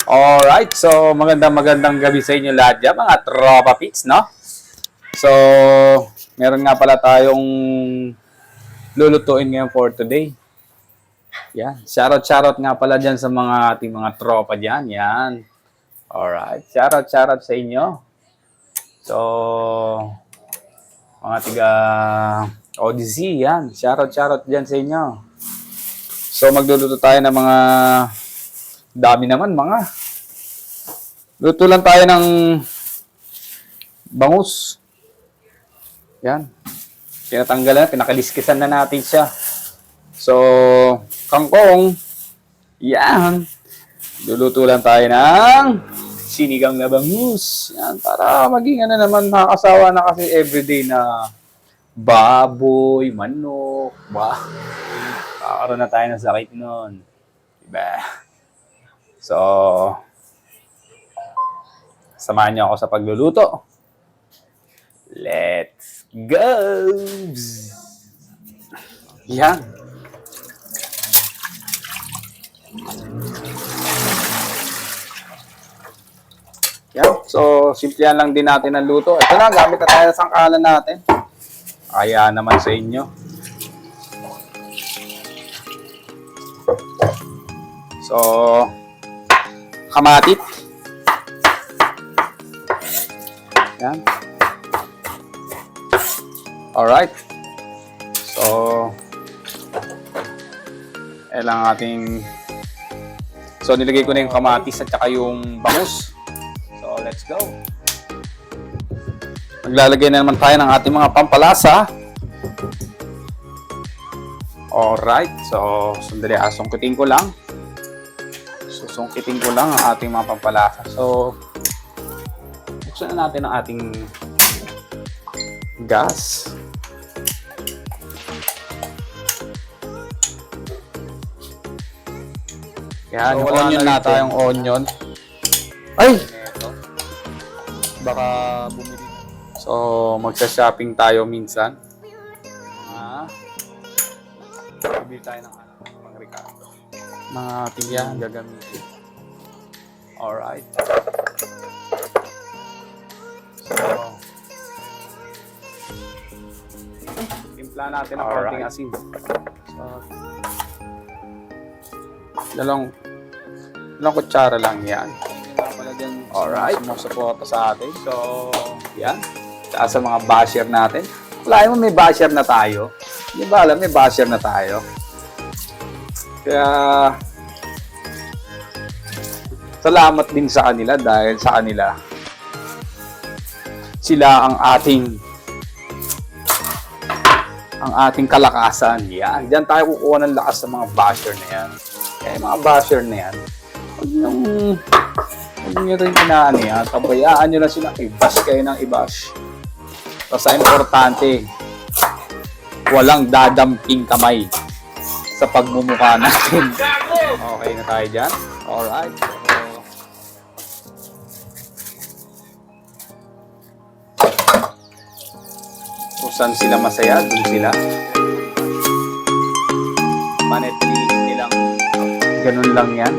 Alright, so magandang gabi sa inyo lahat dyan, mga tropa pits, no? So, meron nga pala tayong lulutuin ngayon for today. Yan, shoutout nga pala dyan sa mga ating mga tropa dyan, yan. Alright, shoutout sa inyo. So, mga tiga Odyssey, yan. Shoutout dyan sa inyo. So, magluluto tayo ng mga dami naman mga. Luto lang tayo ng bangus. Yan. Tinatanggalan, pinakaliskisan na natin siya. So, kangkong. Yan. Luluto lang tayo ng sinigang na bangus. Yan, para maging ano naman, nakakasawa na kasi everyday na baboy, manok, kakaroon na tayo ng sakit nun. Diba? So, samahan niyo ako sa pagluluto. Let's go! Yan. Yan. So, simplihan lang din natin ang luto. Ito na, gamit na tayo ng sangkalan natin. Kaya naman sa inyo. So, kamatit. Yan. Alright. So, lang ating... So, nilagay ko na yung kamatis at saka yung bangus. So, let's go. Maglalagay na naman tayo ng ating mga pampalasa. Alright. So, sandali, sungkitin ko lang. Susungkitin ko lang ang ating mga pampalasa. So, buksan na natin ang ating gas. Yan, so, onion na tayong onion. Ay! Baka bumili na. So, magsa-shopping tayo minsan. Bibili tayo ng mga Ricardo. Mga tiyan gagamitin. Alright. So, timpla natin ang konting asin. So, dalawang kutsara lang yan. Alright. Sumusuporta sa atin. So, yan. Saka sa mga basher natin. Wala mo, may basher na tayo. Hindi ba alam, may basher na tayo. Kaya, salamat din sa kanila dahil sa kanila, sila ang ating kalakasan. Yan. Diyan tayo kukuha ng lakas sa mga basher na yan. Kaya mga basher na yan, huwag nyo rin inaano yan. Tabayaan nyo lang sila. I-bash kayo ng i-bash. Basta importante, walang dadamping kamay sa pagmumukha natin. Okay na tayo dyan. Alright. Kung saan sila masaya, dun sila. Manetly, hindi lang. Ganun lang yan.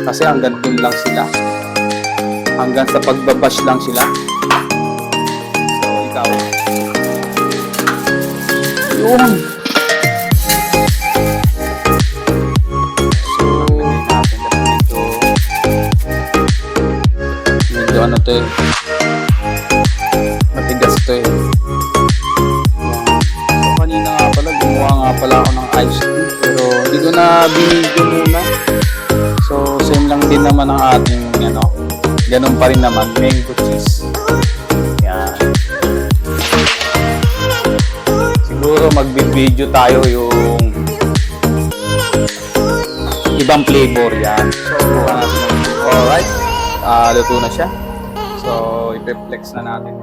Kasi hanggang dun lang sila. Hanggang sa pagbabash lang sila. So, ikaw. Yun. Medyo ano to eh. Matigas to eh. So, kanina nga pala, gumawa nga pala ako ng ice cream. Pero hindi ko na binigyo muna. So, same lang din naman ang ating, ganun pa rin naman, mango cheese. Yan. Siguro mag-video tayo yung ibang flavor yan. So, buka natin. Alright. Luto na siya. So, i-flex na natin.